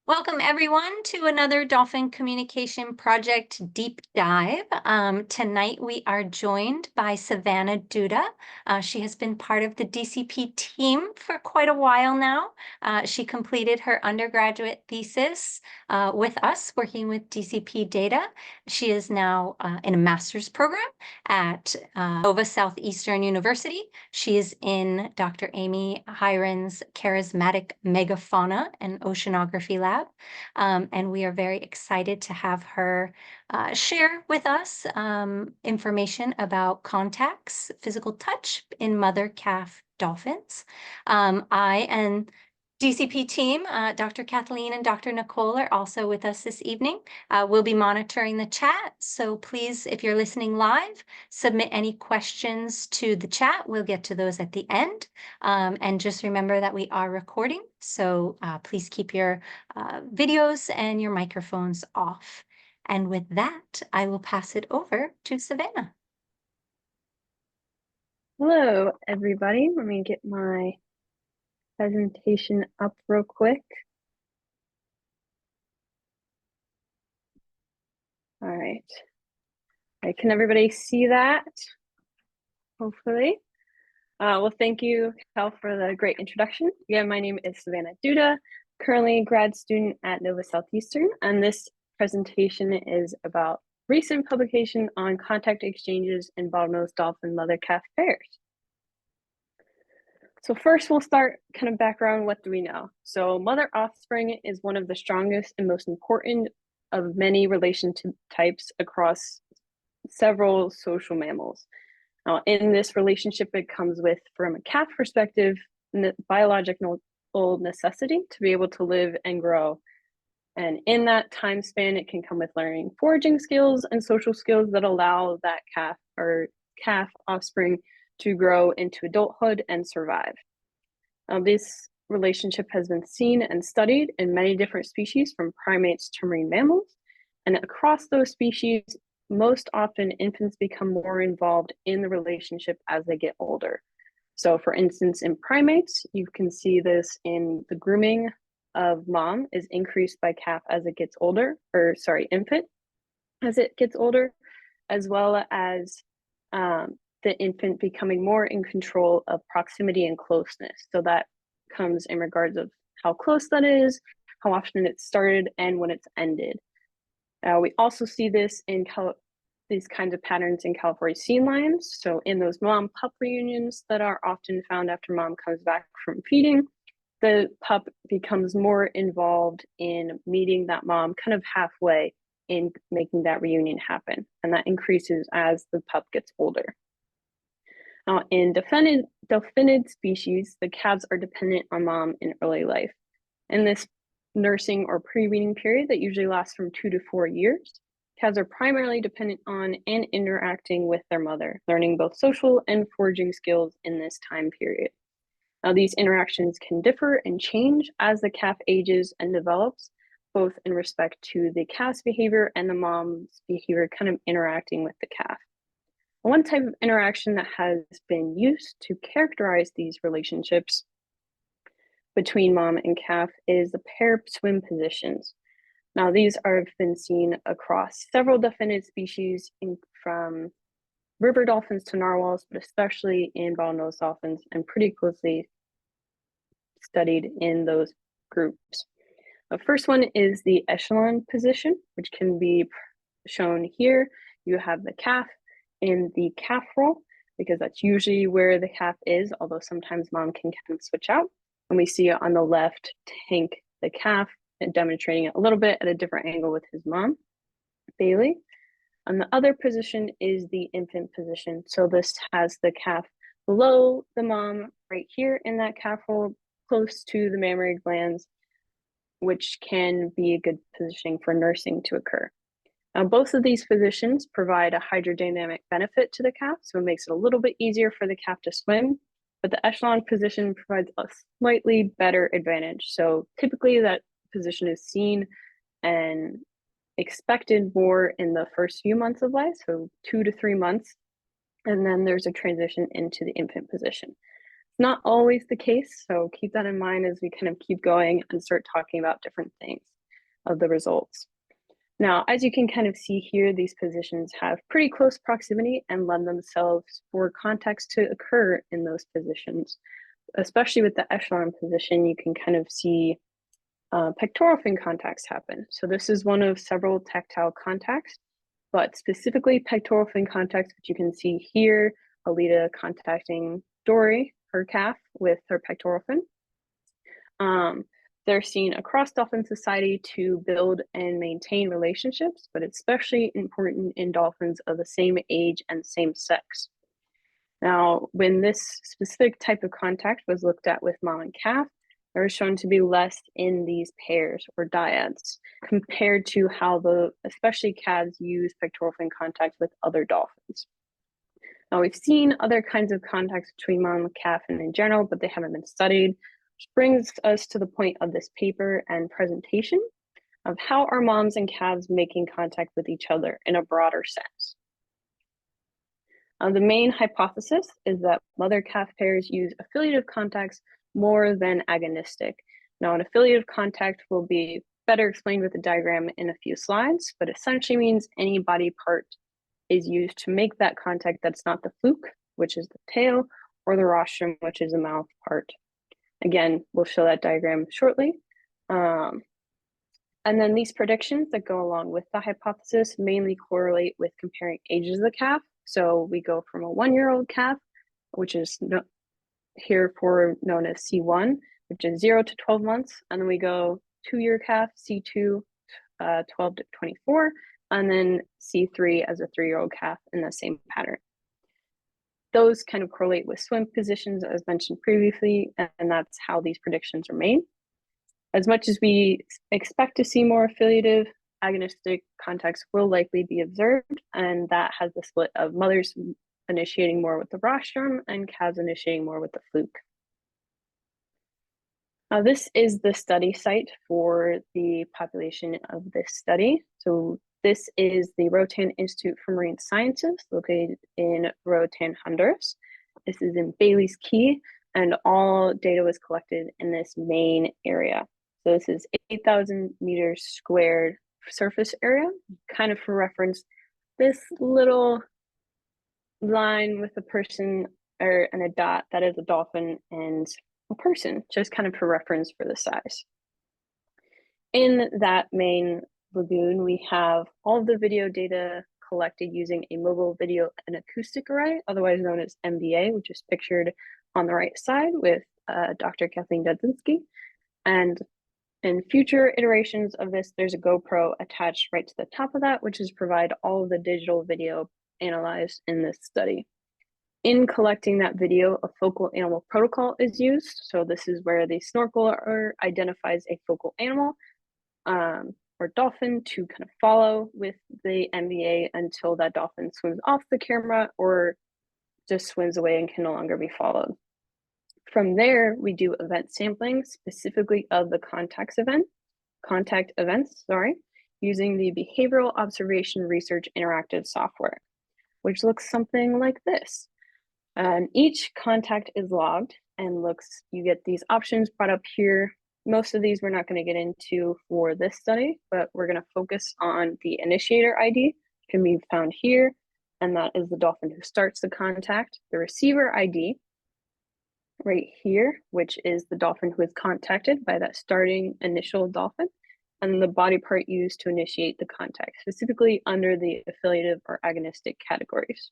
Welcome everyone to another Dolphin Communication Project Deep Dive. Tonight we are joined by Savanna Duda. She has been part of the DCP team for quite a while now. She completed her undergraduate thesis with us working with DCP data. She is now in a master's program at Nova Southeastern University. She is in Dr. Amy Hiron's Charismatic Megafauna and Oceanography Lab. And we are very excited to have her share with us information about contacts, physical touch in mother-calf dolphins. I and DCP team, Dr. Kathleen and Dr. Nicole are also with us this evening. We'll be monitoring the chat, so please, if you're listening live, submit any questions to the chat. We'll get to those at the end. And just remember that we are recording, so please keep your videos and your microphones off. And with that, I will pass it over to Savanna. Hello, everybody. Let me get my presentation up real quick. All right. Can everybody see that? Hopefully. Well, thank you, Cal, for the great introduction. Again, my name is Savanna Duda, currently a grad student at Nova Southeastern, and this presentation is about recent publication on contact exchanges in bottlenose dolphin mother-calf pairs. So first, we'll start kind of background. What do we know? So mother offspring is one of the strongest and most important of many relation types across several social mammals. Now, in this relationship, it comes with, from a calf perspective, the biological necessity to be able to live and grow. And in that time span, it can come with learning foraging skills and social skills that allow that calf or calf offspring to grow into adulthood and survive. This relationship has been seen and studied in many different species, from primates to marine mammals. And across those species, most often infants become more involved in the relationship as they get older. So for instance, in primates, you can see this in the grooming of mom is increased by calf as it gets older, or sorry, infant as it gets older, as well as the infant becoming more in control of proximity and closeness. So that comes in regards of how close that is, how often it's started, and when it's ended. We also see this in these kinds of patterns in California sea lions. So in those mom-pup reunions that are often found after mom comes back from feeding, the pup becomes more involved in meeting that mom kind of halfway in making that reunion happen. And that increases as the pup gets older. Now, in delphinid species, the calves are dependent on mom in early life. In this nursing or pre-weaning period that usually lasts from 2 to 4 years, calves are primarily dependent on and interacting with their mother, learning both social and foraging skills in this time period. Now, these interactions can differ and change as the calf ages and develops, both in respect to the calf's behavior and the mom's behavior kind of interacting with the calf. One type of interaction that has been used to characterize these relationships between mom and calf is the pair swim positions. Now, these have been seen across several delphinid species, from river dolphins to narwhals, but especially in bottlenose dolphins, and pretty closely studied in those groups. The first one is the echelon position, which can be shown here. You have the calf in the calf roll, because that's usually where the calf is, although sometimes mom can kind of switch out. And we see on the left Tank, the calf, and demonstrating it a little bit at a different angle with his mom, Bailey. And the other position is the infant position. So this has the calf below the mom right here in that calf roll, close to the mammary glands, which can be a good positioning for nursing to occur. Now, both of these positions provide a hydrodynamic benefit to the calf, so it makes it a little bit easier for the calf to swim, but the echelon position provides a slightly better advantage. So typically that position is seen and expected more in the first few months of life, so 2 to 3 months, and then there's a transition into the infant position. It's not always the case, so keep that in mind as we kind of keep going and start talking about different things. of the results. Now, as you can kind of see here, these positions have pretty close proximity and lend themselves for contacts to occur in those positions. Especially with the echelon position, you can kind of see pectoral fin contacts happen. So this is one of several tactile contacts, but specifically pectoral fin contacts, which you can see here, Alita contacting Dory, her calf, with her pectoral fin. They're seen across dolphin society to build and maintain relationships, but it's especially important in dolphins of the same age and same sex. Now, when this specific type of contact was looked at with mom and calf, there was shown to be less in these pairs or dyads compared to how especially calves use pectoral fin contact with other dolphins. Now, we've seen other kinds of contacts between mom and calf and in general, but they haven't been studied, which brings us to the point of this paper and presentation of how are moms and calves making contact with each other in a broader sense. The main hypothesis is that mother-calf pairs use affiliative contacts more than agonistic. Now, an affiliative contact will be better explained with a diagram in a few slides, but essentially means any body part is used to make that contact that's not the fluke, which is the tail, or the rostrum, which is the mouth part. Again, we'll show that diagram shortly. And then these predictions that go along with the hypothesis mainly correlate with comparing ages of the calf. So we go from a 1-year-old calf, which is heretofore known as C1, which is 0 to 12 months. And then we go 2-year calf, C2, 12 to 24, and then C3 as a 3-year-old calf in the same pattern. Those kind of correlate with swim positions as mentioned previously, and that's how these predictions are made. As much as we expect to see more affiliative, agonistic contacts will likely be observed, and that has the split of mothers initiating more with the rostrum and calves initiating more with the fluke. Now, this is the study site for the population of this study. So this is the Roatan Institute for Marine Sciences, located in Roatan, Honduras. This is in Bailey's Key, and all data was collected in this main area. So this is 8,000 meters squared surface area. Kind of for reference, this little line with a person and a dot, that is a dolphin and a person, just kind of for reference for the size. In that main lagoon, we have all of the video data collected using a mobile video and acoustic array, otherwise known as MVA, which is pictured on the right side with Dr. Kathleen Dudzinski. And in future iterations of this, there's a GoPro attached right to the top of that, which is provide all of the digital video analyzed in this study. In collecting that video, a focal animal protocol is used. So this is where the snorkeler identifies a focal animal or dolphin to kind of follow with the MVA until that dolphin swims off the camera or just swims away and can no longer be followed. From there, we do event sampling, specifically of the contact events, using the Behavioral Observation Research Interactive software, which looks something like this. And each contact is logged and you get these options brought up here. Most of these we're not going to get into for this study, but we're going to focus on the initiator ID, can be found here, and that is the dolphin who starts the contact. The receiver ID, right here, which is the dolphin who is contacted by that starting initial dolphin, and the body part used to initiate the contact, specifically under the affiliative or agonistic categories.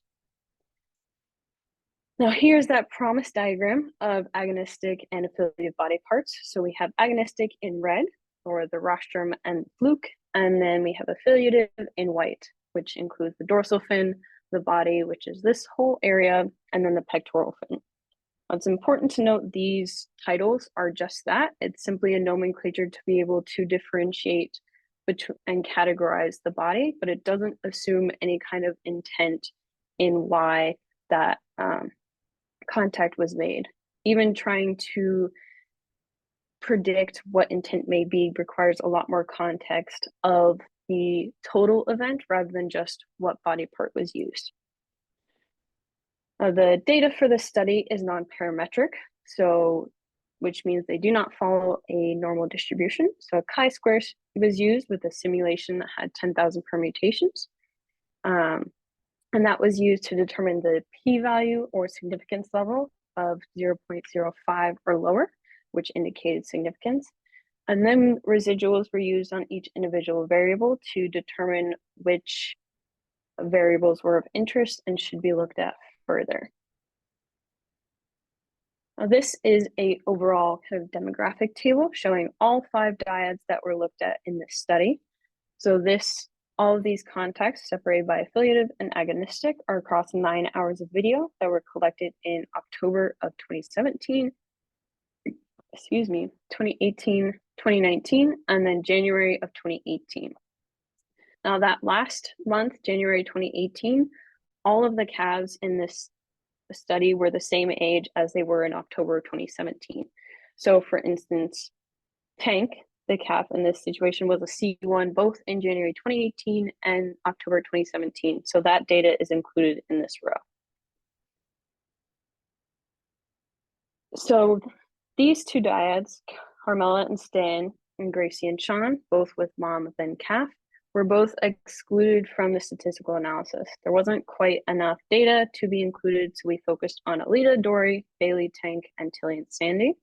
Now here's that promise diagram of agonistic and affiliative body parts. So we have agonistic in red, or the rostrum and fluke, and then we have affiliative in white, which includes the dorsal fin, the body, which is this whole area, and then the pectoral fin. It's important to note these titles are just that. It's simply a nomenclature to be able to differentiate and categorize the body, but it doesn't assume any kind of intent in why that contact was made. Even trying to predict what intent may be requires a lot more context of the total event rather than just what body part was used. The data for this study is non-parametric, so which means they do not follow a normal distribution. So a chi-square was used with a simulation that had 10,000 permutations. And that was used to determine the p-value or significance level of 0.05 or lower, which indicated significance. And then residuals were used on each individual variable to determine which variables were of interest and should be looked at further. Now, this is an overall kind of demographic table showing all 5 dyads that were looked at in this study. So all of these contexts separated by affiliative and agonistic are across 9 hours of video that were collected in October of 2017, 2018, 2019, and then January of 2018. Now that last month, January 2018, all of the calves in this study were the same age as they were in October 2017. So for instance, Tank, the calf in this situation, was a C1 both in January 2018 and October 2017. So that data is included in this row. So these 2 dyads, Carmela and Stan, and Gracie and Sean, both with mom then calf, were both excluded from the statistical analysis. There wasn't quite enough data to be included, so we focused on Alita, Dory, Bailey, Tank, and Tilly and Sandy.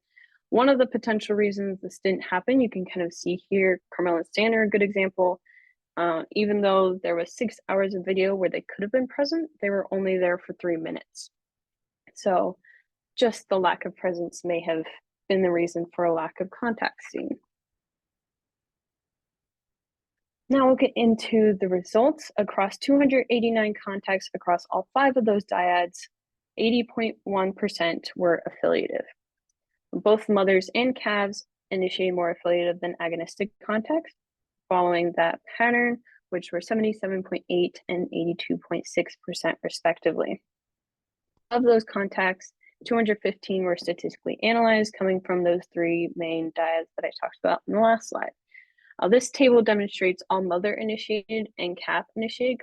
One of the potential reasons this didn't happen, you can kind of see here, Carmela and Stan are a good example. Even though there was 6 hours of video where they could have been present, they were only there for 3 minutes. So just the lack of presence may have been the reason for a lack of contact seen. Now we'll get into the results. Across 289 contacts across all 5 of those dyads, 80.1% were affiliative. Both mothers and calves initiated more affiliative than agonistic contacts, following that pattern, which were 77.8 and 82.6% respectively. Of those contacts, 215 were statistically analyzed, coming from those 3 main dyads that I talked about in the last slide. This table demonstrates all mother-initiated and calf-initiated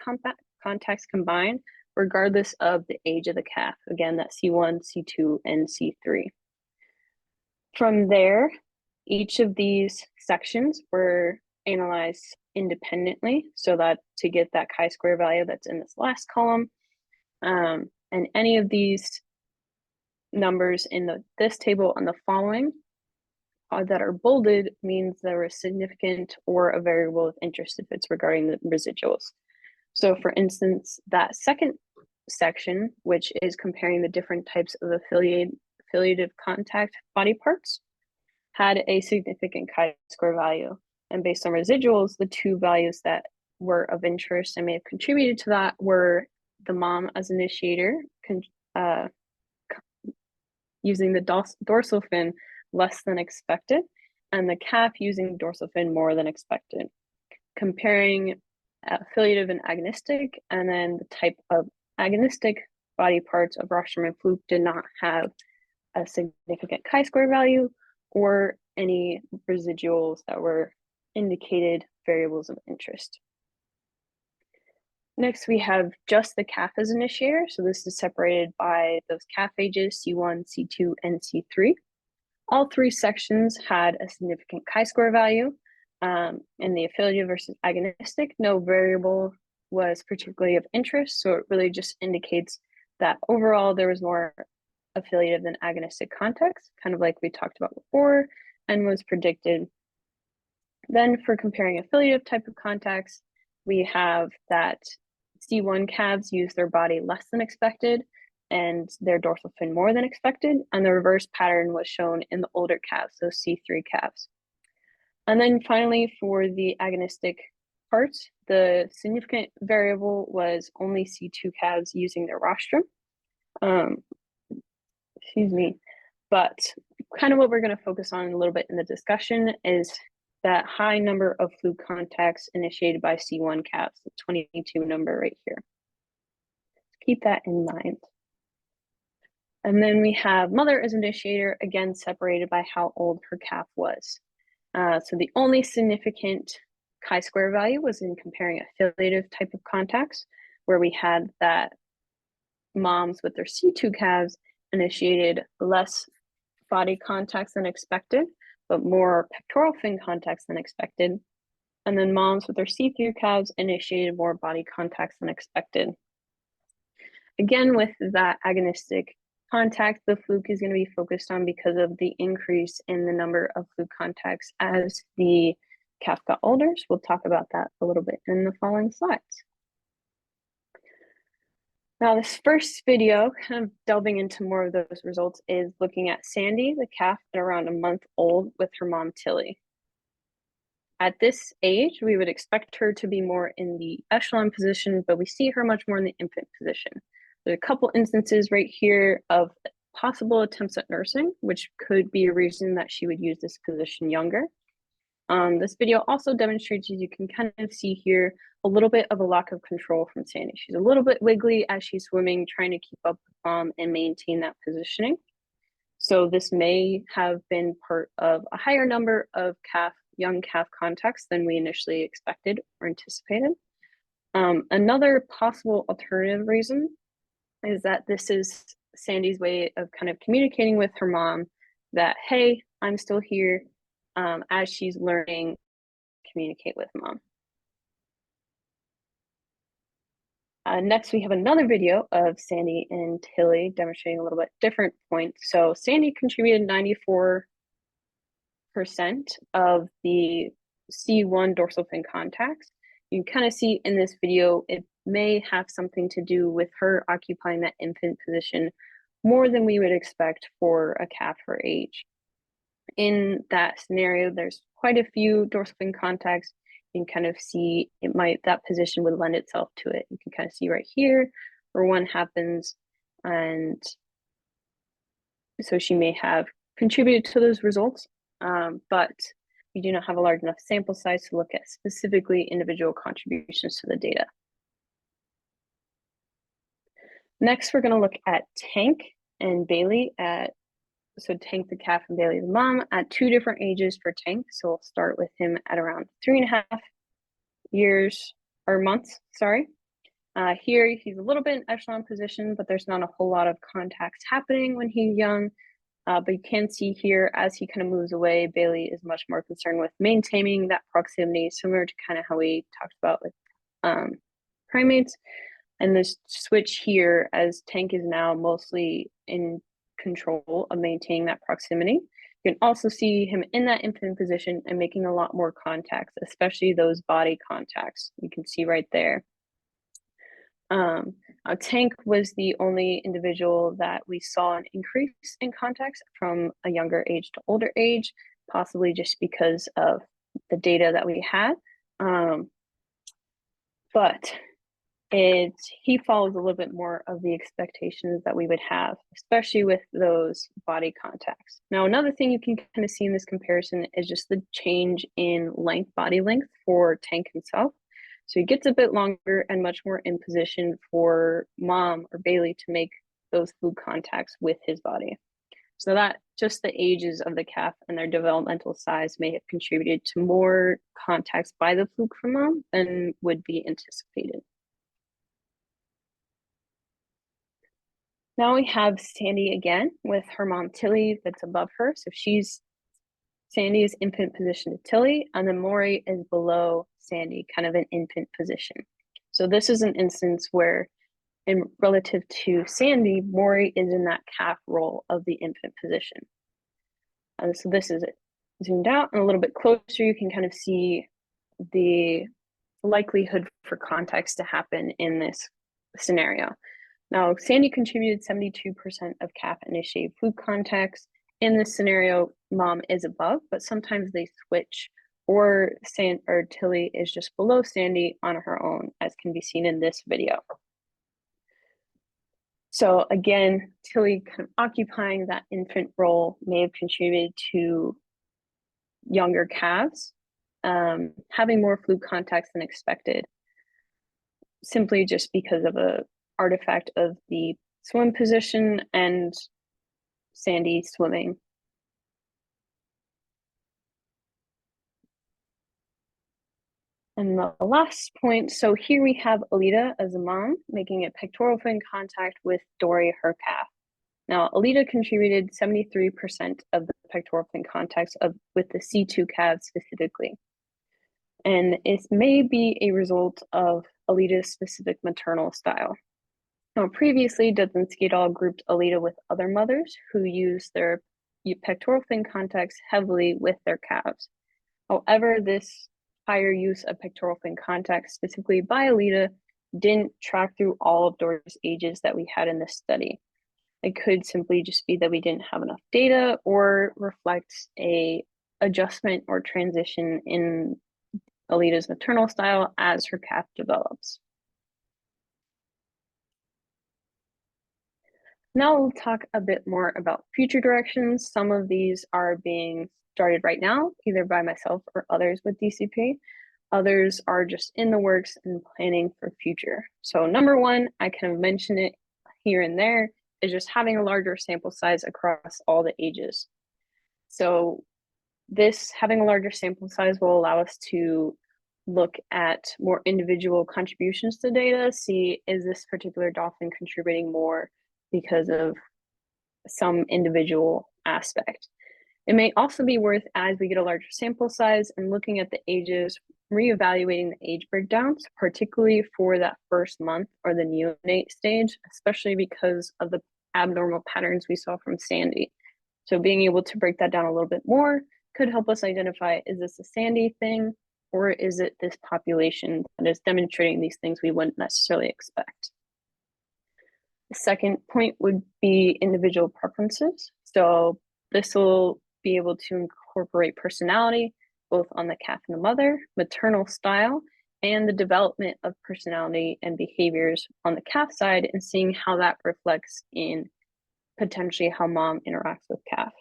contacts combined, regardless of the age of the calf. Again, that C1, C2, and C3. From there, each of these sections were analyzed independently, so that to get that chi-square value that's in this last column, and any of these numbers in this table and the following that are bolded means there is significant or a variable of interest if it's regarding the residuals. So for instance, that second section, which is comparing the different types of affiliative contact body parts, had a significant chi-square value. And based on residuals, the 2 values that were of interest and may have contributed to that were the mom as initiator, using the dorsal fin less than expected, and the calf using dorsal fin more than expected. Comparing affiliative and agonistic, and then the type of agonistic body parts of rostrum and fluke did not have a significant chi-square value or any residuals that were indicated variables of interest. Next, we have just the calf as initiator. So this is separated by those calf ages, C1, C2, and C3. All 3 sections had a significant chi-square value. In the affiliative versus agonistic, no variable was particularly of interest. So it really just indicates that overall there was more affiliative than agonistic contacts, kind of like we talked about before and was predicted. Then for comparing affiliative type of contacts, we have that C1 calves use their body less than expected and their dorsal fin more than expected, and the reverse pattern was shown in the older calves, so C3 calves. And then finally, for the agonistic parts, the significant variable was only C2 calves using their rostrum. But kind of what we're going to focus on a little bit in the discussion is that high number of fluke contacts initiated by C1 calves, the 22 number right here. Keep that in mind. And then we have mother as initiator, again separated by how old her calf was. So the only significant chi-square value was in comparing affiliative type of contacts, where we had that moms with their C2 calves initiated less body contacts than expected, but more pectoral fin contacts than expected. And then moms with their see-through calves initiated more body contacts than expected. Again, with that agonistic contact, the fluke is going to be focused on because of the increase in the number of fluke contacts as the calf got older. So we'll talk about that a little bit in the following slides. Now, this first video, kind of delving into more of those results, is looking at Sandy, the calf, at around a month old with her mom, Tilly. At this age, we would expect her to be more in the echelon position, but we see her much more in the infant position. There's a couple instances right here of possible attempts at nursing, which could be a reason that she would use this position younger. This video also demonstrates, as you can kind of see here, a little bit of a lack of control from Sandy. She's a little bit wiggly as she's swimming, trying to keep up with mom and maintain that positioning. So this may have been part of a higher number of young calf contacts than we initially expected or anticipated. Another possible alternative reason is that this is Sandy's way of kind of communicating with her mom that, hey, I'm still here, as she's learning to communicate with mom. Next, we have another video of Sandy and Tilly demonstrating a little bit different points. So Sandy contributed 94% of the C1 dorsal fin contacts. You can kind of see in this video, it may have something to do with her occupying that infant position more than we would expect for a calf her age. In that scenario, there's quite a few dorsal fin contacts. You can kind of see that position would lend itself to it. You can kind of see right here where one happens, and so she may have contributed to those results, but we do not have a large enough sample size to look at specifically individual contributions to the data. Next, we're going to look at Tank and Bailey so Tank the calf and Bailey the mom at 2 different ages for Tank. So we'll start with him at around 3.5 years or months, sorry. Here he's a little bit in echelon position, but there's not a whole lot of contacts happening when he's young. But you can see here as he kind of moves away, Bailey is much more concerned with maintaining that proximity, similar to kind of how we talked about with primates. And this switch here, as Tank is now mostly in control of maintaining that proximity. You can also see him in that infant position and making a lot more contacts, especially those body contacts. You can see right there. Tank was the only individual that we saw an increase in contacts from a younger age to older age, possibly just because of the data that we had. But he follows a little bit more of the expectations that we would have, especially with those body contacts. Now, another thing you can kind of see in this comparison is just the change in body length for Tank himself. So he gets a bit longer and much more in position for mom or Bailey to make those fluke contacts with his body. So that just the ages of the calf and their developmental size may have contributed to more contacts by the fluke from mom than would be anticipated. Now we have Sandy again with her mom, Tilly, that's above her. So Sandy is infant position to Tilly, and then Maury is below Sandy, kind of an infant position. So this is an instance where, in relative to Sandy, Maury is in that calf role of the infant position. And so this is it. Zoomed out and a little bit closer, you can kind of see the likelihood for contacts to happen in this scenario. Now, Sandy contributed 72% of calf-initiated fluke contacts. In this scenario, mom is above, but sometimes they switch, or Tilly is just below Sandy on her own, as can be seen in this video. So again, Tilly kind of occupying that infant role may have contributed to younger calves having more fluke contacts than expected, simply just because of a artifact of the swim position and Sandy swimming. And the last point, so here we have Alita as a mom making a pectoral fin contact with Dory, her calf. Now, Alita contributed 73% of the pectoral fin contacts with the C2 calves specifically. And it may be a result of Alita's specific maternal style. Now, previously, Dudzinski et al. Grouped Alita with other mothers who used their pectoral fin contacts heavily with their calves. However, this higher use of pectoral fin contacts, specifically by Alita, didn't track through all of Dora's ages that we had in this study. It could simply just be that we didn't have enough data or reflect a adjustment or transition in Alita's maternal style as her calf develops. Now we'll talk a bit more about future directions. Some of these are being started right now, either by myself or others with DCP. Others are just in the works and planning for future. So number one, I kind of mentioned it here and there, is just having a larger sample size across all the ages. So this having a larger sample size will allow us to look at more individual contributions to data, see is this particular dolphin contributing more because of some individual aspect. It may also be worth, as we get a larger sample size and looking at the ages, reevaluating the age breakdowns, particularly for that first month or the neonate stage, especially because of the abnormal patterns we saw from Sandy. So being able to break that down a little bit more could help us identify, is this a Sandy thing, or is it this population that is demonstrating these things we wouldn't necessarily expect? The second point would be individual preferences. So this will be able to incorporate personality, both on the calf and the mother, maternal style, and the development of personality and behaviors on the calf side, and seeing how that reflects in potentially how mom interacts with calf.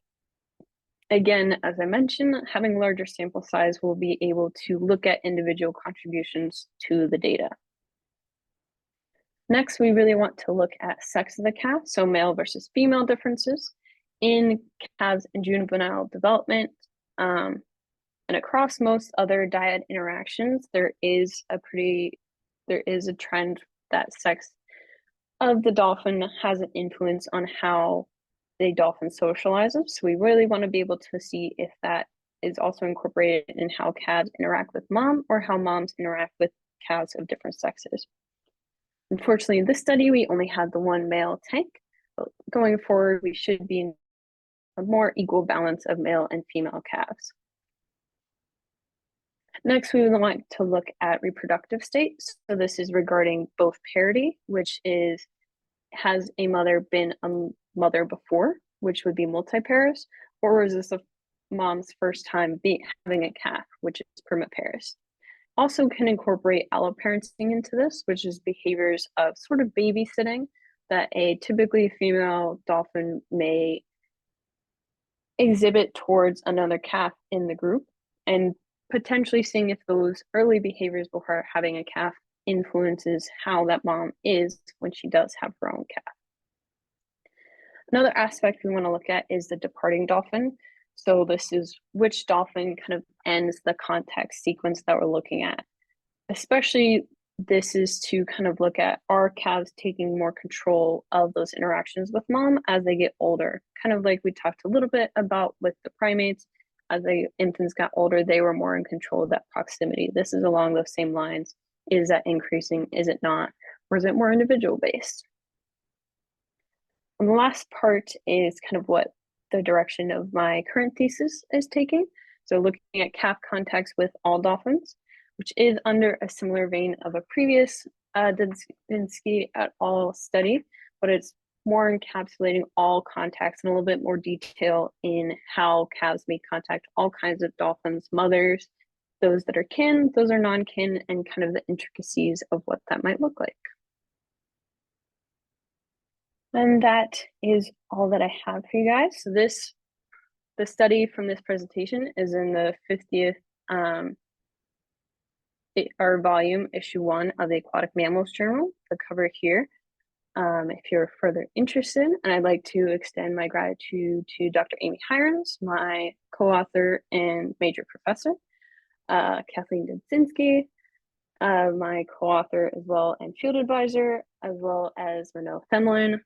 Again, as I mentioned, having a larger sample size will be able to look at individual contributions to the data. Next, we really want to look at sex of the calf, so male versus female differences in calves and juvenile development. And across most other dyad interactions, there is a trend that sex of the dolphin has an influence on how the dolphin socializes. So we really want to be able to see if that is also incorporated in how calves interact with mom or how moms interact with calves of different sexes. Unfortunately, in this study, we only had the one male tank. But going forward, we should be in a more equal balance of male and female calves. Next, we would like to look at reproductive state. So this is regarding both parity, which is, has a mother been a mother before, which would be multiparous, or is this a mom's first time having a calf, which is primiparous? Also can incorporate alloparenting into this, which is behaviors of sort of babysitting that a typically female dolphin may exhibit towards another calf in the group, and potentially seeing if those early behaviors before having a calf influences how that mom is when she does have her own calf. Another aspect we want to look at is the departing dolphin. So this is which dolphin kind of ends the contact sequence that we're looking at. Especially this is to kind of look at, are calves taking more control of those interactions with mom as they get older? Kind of like we talked a little bit about with the primates, as the infants got older, they were more in control of that proximity. This is along those same lines. Is that increasing? Is it not? Or is it more individual based? And the last part is kind of what the direction of my current thesis is taking. So looking at calf contacts with all dolphins, which is under a similar vein of a previous Dudzinski et al. Study, but it's more encapsulating all contacts in a little bit more detail in how calves may contact all kinds of dolphins, mothers, those that are kin, those are non-kin, and kind of the intricacies of what that might look like. And that is all that I have for you guys. So the study from this presentation is in the 50th our volume, issue 1 of the Aquatic Mammals Journal, the cover here. If you're further interested, and I'd like to extend my gratitude to Dr. Amy Hirons, my co-author and major professor, Kathleen Dudzinski, my co-author as well and field advisor, as well as Renaud Femlin,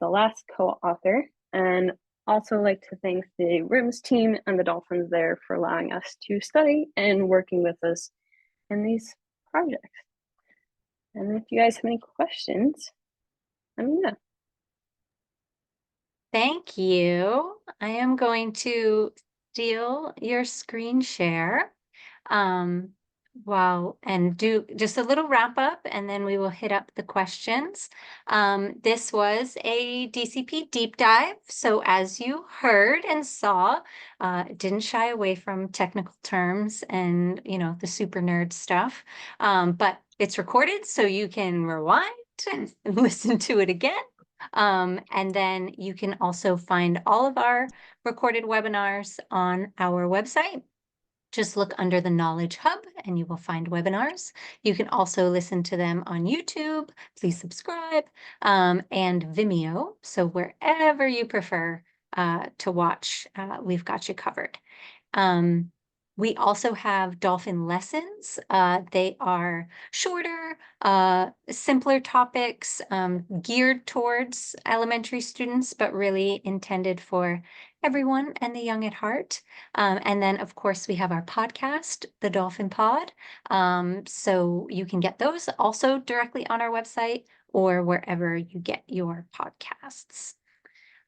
the last co-author, and also like to thank the RIMS team and the Dolphins there for allowing us to study and working with us in these projects. And if you guys have any questions, let me know. Thank you. I am going to steal your screen share. And do just a little wrap up, and then we will hit up the questions. This was a DCP deep dive. So as you heard and saw, it didn't shy away from technical terms and, the super nerd stuff. But it's recorded, so you can rewind and listen to it again. And then you can also find all of our recorded webinars on our website. Just look under the Knowledge Hub and you will find webinars. You can also listen to them on YouTube. Please subscribe, and Vimeo. So wherever you prefer to watch, we've got you covered. We also have Dolphin lessons. They are shorter, simpler topics, geared towards elementary students, but really intended for everyone and the young at heart. And then, of course, we have our podcast, the Dolphin Pod. So you can get those also directly on our website or wherever you get your podcasts.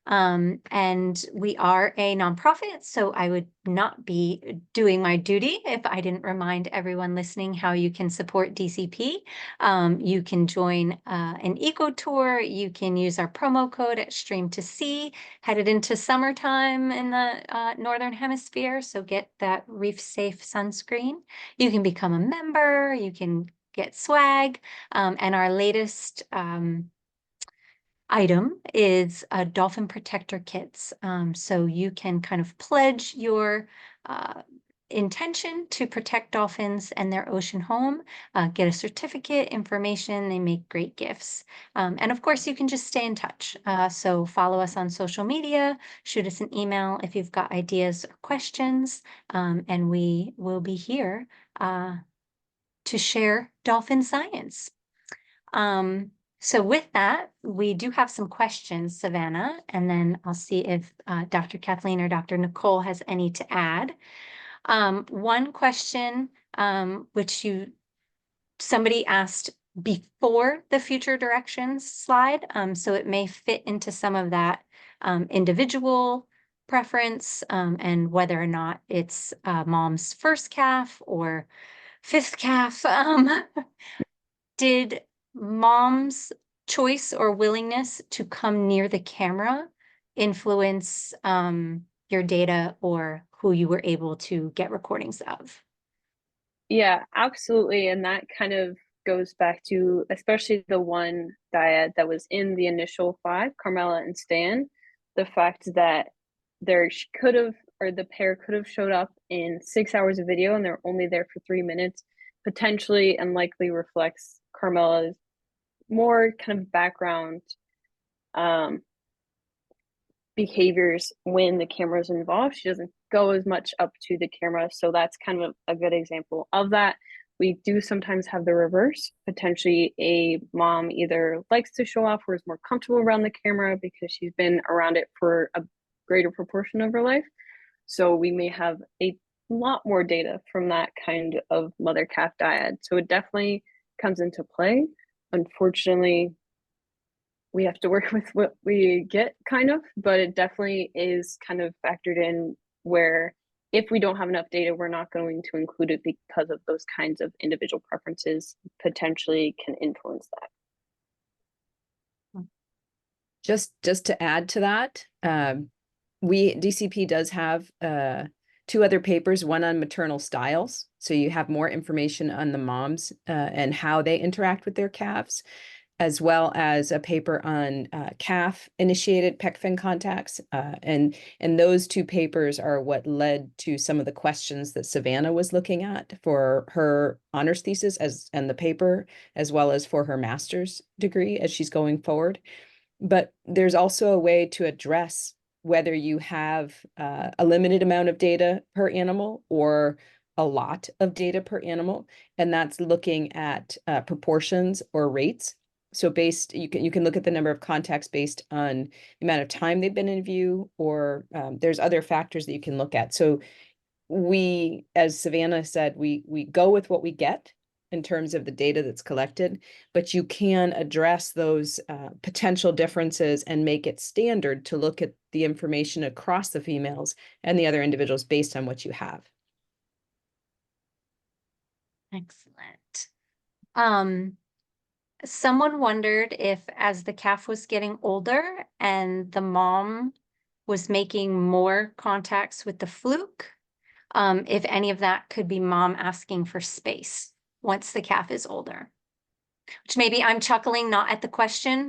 And we are a nonprofit, so I would not be doing my duty if I didn't remind everyone listening how you can support DCP. You can join an eco tour. You can use our promo code at Stream to Sea, headed into summertime in the Northern Hemisphere, so get that reef safe sunscreen. You can become a member. You can get swag, and our latest item is a dolphin protector kits. So you can kind of pledge your intention to protect dolphins and their ocean home, get a certificate, information. They make great gifts. And of course, you can just stay in touch. So follow us on social media, shoot us an email if you've got ideas or questions, and we will be here to share dolphin science. So with that, we do have some questions, Savanna, and then I'll see if Dr. Kathleen or Dr. Nicole has any to add. One question, which somebody asked before the future directions slide, so it may fit into some of that individual preference, and whether or not it's mom's first calf or fifth calf. Did mom's choice or willingness to come near the camera influence your data or who you were able to get recordings of? Yeah, absolutely. And that kind of goes back to especially the one dyad that was in the initial 5, Carmela and Stan, the fact that could have, or the pair could have showed up in 6 hours of video and they're only there for 3 minutes, potentially and likely reflects Carmela's more kind of background behaviors when the camera is involved. She doesn't go as much up to the camera, so that's kind of a good example of that. We do sometimes have the reverse. Potentially a mom either likes to show off or is more comfortable around the camera because she's been around it for a greater proportion of her life. So we may have a lot more data from that kind of mother calf dyad. So it definitely comes into play. Unfortunately, we have to work with what we get, kind of, but it definitely is kind of factored in where if we don't have enough data, we're not going to include it because of those kinds of individual preferences potentially can influence that. Just to add to that, DCP does have 2 other papers, one on maternal styles. So you have more information on the moms and how they interact with their calves, as well as a paper on calf-initiated pec fin contacts. And those 2 papers are what led to some of the questions that Savanna was looking at for her honors thesis and the paper, as well as for her master's degree as she's going forward. But there's also a way to address whether you have a limited amount of data per animal or a lot of data per animal, and that's looking at proportions or rates. So you can look at the number of contacts based on the amount of time they've been in view, or there's other factors that you can look at. So we, as Savanna said, we go with what we get in terms of the data that's collected, but you can address those potential differences and make it standard to look at the information across the females and the other individuals based on what you have. Excellent. Someone wondered if, as the calf was getting older and the mom was making more contacts with the fluke, if any of that could be mom asking for space once the calf is older. Which maybe I'm chuckling not at the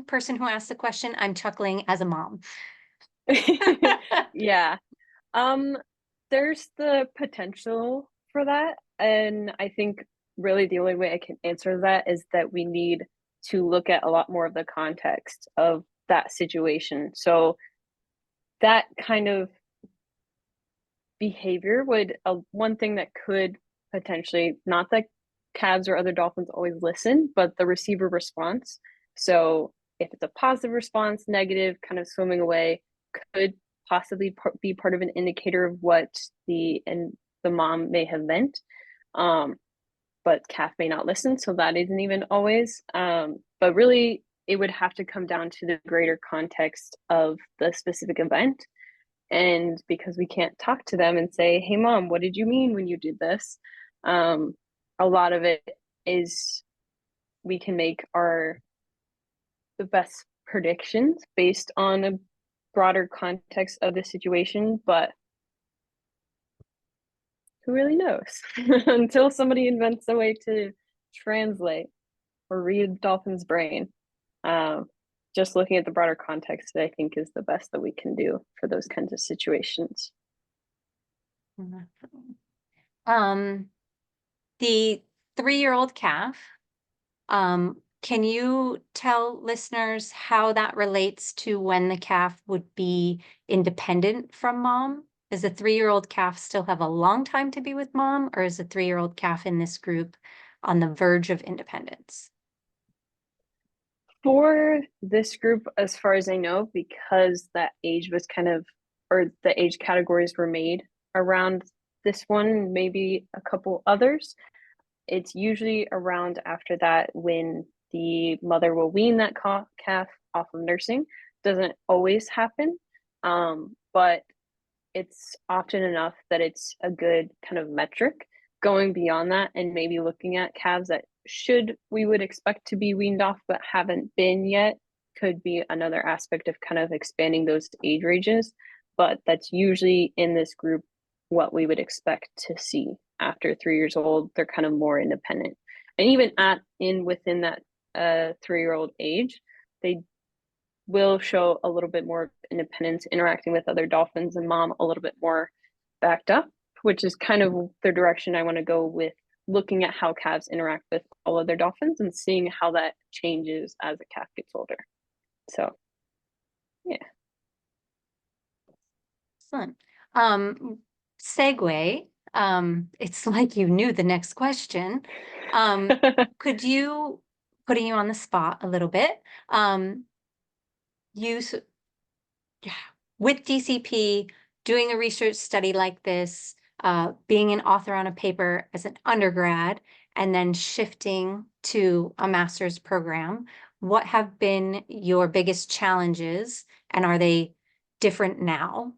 person who asked the question, I'm chuckling as a mom. Yeah. There's the potential for that. And I think really the only way I can answer that is that we need to look at a lot more of the context of that situation. So that kind of behavior would, one thing that could potentially, not that calves or other dolphins always listen, but the receiver response. So if it's a positive response, negative, kind of swimming away, could possibly be part of an indicator of what the mom may have meant. But calf may not listen, so that isn't even always. But really, it would have to come down to the greater context of the specific event. And because we can't talk to them and say, hey, mom, what did you mean when you did this? A lot of it is we can make the best predictions based on a broader context of the situation, but who really knows? Until somebody invents a way to translate or read a dolphin's brain. Just looking at the broader context, I think, is the best that we can do for those kinds of situations. The 3-year-old calf, can you tell listeners how that relates to when the calf would be independent from mom? Does the 3-year-old calf still have a long time to be with mom, or is the 3-year-old calf in this group on the verge of independence? For this group, as far as I know, because that age was or the age categories were made around this one, maybe a couple others, it's usually around after that when the mother will wean that calf off of nursing. Doesn't always happen, but it's often enough that it's a good kind of metric. Going beyond that and maybe looking at calves that we would expect to be weaned off but haven't been yet could be another aspect of kind of expanding those age ranges. But that's usually in this group what we would expect to see after 3 years old. They're kind of more independent, and even within that 3-year-old age, they will show a little bit more independence, interacting with other dolphins, and mom a little bit more backed up, which is kind of the direction I want to go with, looking at how calves interact with all other dolphins and seeing how that changes as a calf gets older. So, yeah. Excellent. Segue. It's like you knew the next question. Could you, putting you on the spot a little bit, with DCP, doing a research study like this, being an author on a paper as an undergrad, and then shifting to a master's program, what have been your biggest challenges, and are they different now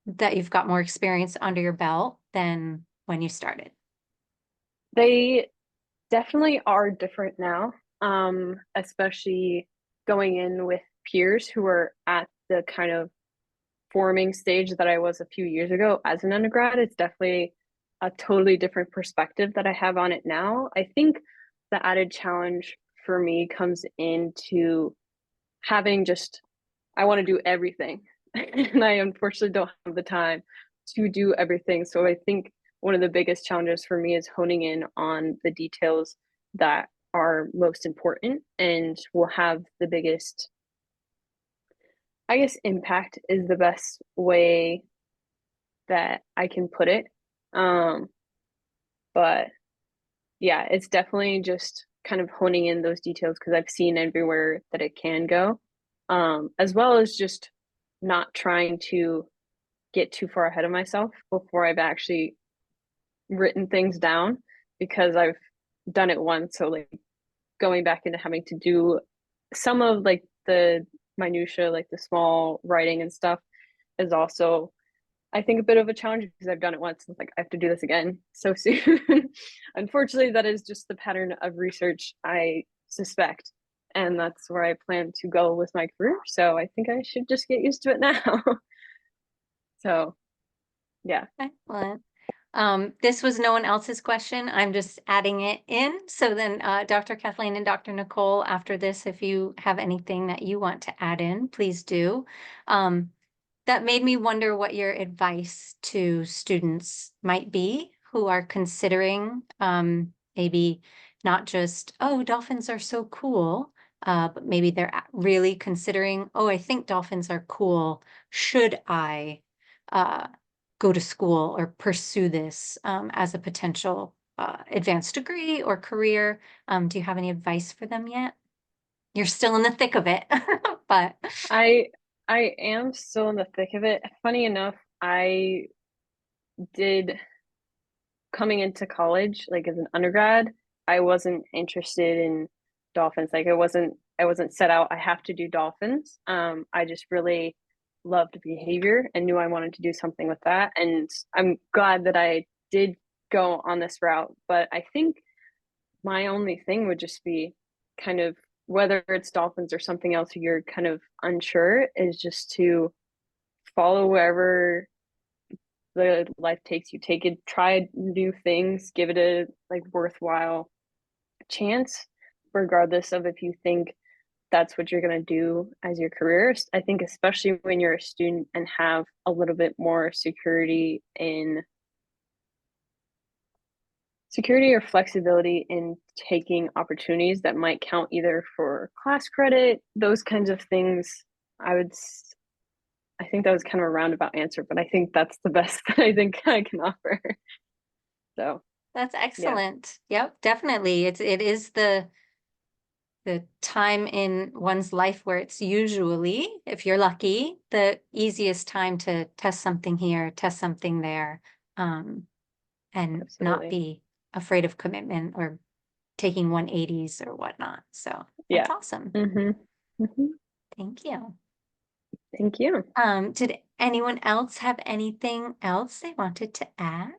that you've got more experience under your belt than when you started? They definitely are different now, especially going in with peers who are at the kind of forming stage that I was a few years ago as an undergrad. It's definitely a totally different perspective that I have on it now. I think the added challenge for me comes into having I want to do everything. And I unfortunately don't have the time to do everything. So I think one of the biggest challenges for me is honing in on the details that are most important and will have the biggest, I guess, impact is the best way that I can put it. But yeah, it's definitely just kind of honing in those details because I've seen everywhere that it can go, as well as just not trying to get too far ahead of myself before I've actually written things down, because I've done it once. So like going back into having to do some of like the minutia, like the small writing and stuff, is also, I think, a bit of a challenge because I've done it once. It's like I have to do this again so soon. Unfortunately, that is just the pattern of research, I suspect. And that's where I plan to go with my career. So I think I should just get used to it now. So, yeah. Excellent. This was no one else's question. I'm just adding it in. So then, Dr. Kathleen and Dr. Nicole, after this, if you have anything that you want to add in, please do. That made me wonder what your advice to students might be who are considering maybe not just, oh, dolphins are so cool, but maybe they're really considering, oh, I think dolphins are cool. Should I go to school or pursue this as a potential advanced degree or career? Do you have any advice for them yet? You're still in the thick of it, but I am still in the thick of it. Funny enough, I did, coming into college, like as an undergrad, I wasn't interested in dolphins. Like I wasn't set out, I have to do dolphins. I just really loved behavior and knew I wanted to do something with that. And I'm glad that I did go on this route. But I think my only thing would just be kind of, whether it's dolphins or something else you're kind of unsure, is just to follow wherever the life takes you. Take it, try new things, give it a like worthwhile chance, regardless of if you think that's what you're going to do as your career. I think especially when you're a student and have a little bit more security or flexibility in taking opportunities that might count either for class credit, those kinds of things. I think that was kind of a roundabout answer, but I think that's the best that I think I can offer. So that's yeah. excellent. Yep, definitely. It is the time in one's life where it's usually, if you're lucky, the easiest time to test something here, test something there, and not Absolutely. be afraid of commitment or taking 180s or whatnot. So Yeah. that's awesome. Thank you. Thank you. Did anyone else have anything else they wanted to add?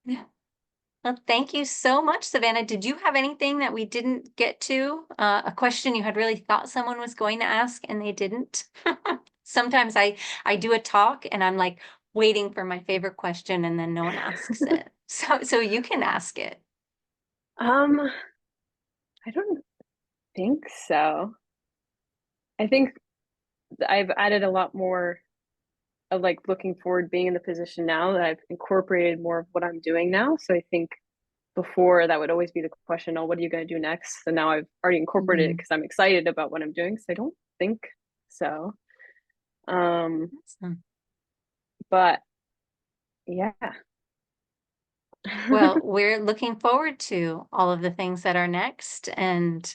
Yeah. Well, thank you so much, Savanna. Did you have anything that we didn't get to? A question you had really thought someone was going to ask and they didn't? Sometimes I do a talk and I'm like waiting for my favorite question and then no one asks it. So you can ask it. I don't think so. I think I've added a lot more of like looking forward, being in the position now, that I've incorporated more of what I'm doing now. So I think before that would always be the question, oh, what are you going to do next? So now I've already incorporated it because I'm excited about what I'm doing. So I don't think so. Awesome. But yeah. Well, we're looking forward to all of the things that are next and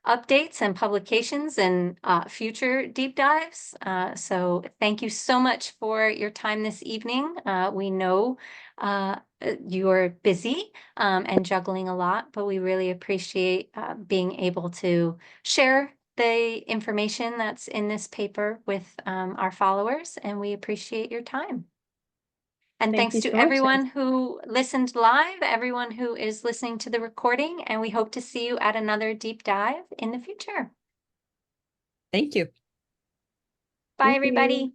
updates and publications and future deep dives. So thank you so much for your time this evening. We know you're busy and juggling a lot, but we really appreciate being able to share the information that's in this paper with our followers, and we appreciate your time. And Thank thanks you to so much. everyone who listened live, everyone who is listening to the recording, and we hope to see you at another deep dive in the future. Thank you. Bye, Thank you. everybody.